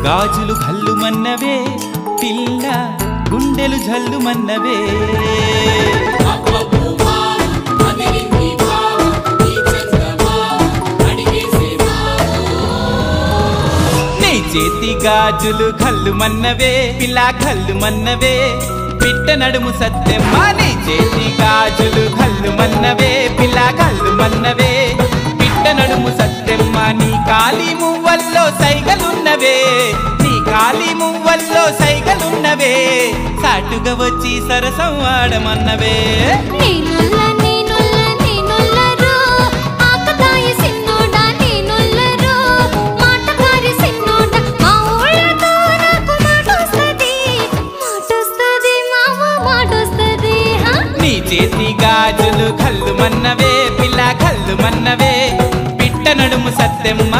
గాజులు ఘల్లుమన్నవే పిల్ల గుండెలు జల్లుమన్నవే నీ చేతి గాజులు ఘల్లుమన్నవే పిల్ల ఘల్లుమన్నవే పిట్ట నడుము సత్తెమ్మ నీ చేతి గాజులు ఘల్లుమన్నవే పిల్ల ఘల్లుమన్నవే పిట్ట నడుము సత్తెమ్మ నీ కాలి మువ్వల్లో సైగలున్నవే నీ కాలి మువ్వల్లో సైగలున్నవే సాటుగా వచ్చి సరసం ఆడమన్నవే నీ చేతి గాజులు ఘల్లుమన్నవే పిల్ల ఘల్లుమన్నవే పిట్ట నడుము సత్తెమ్మ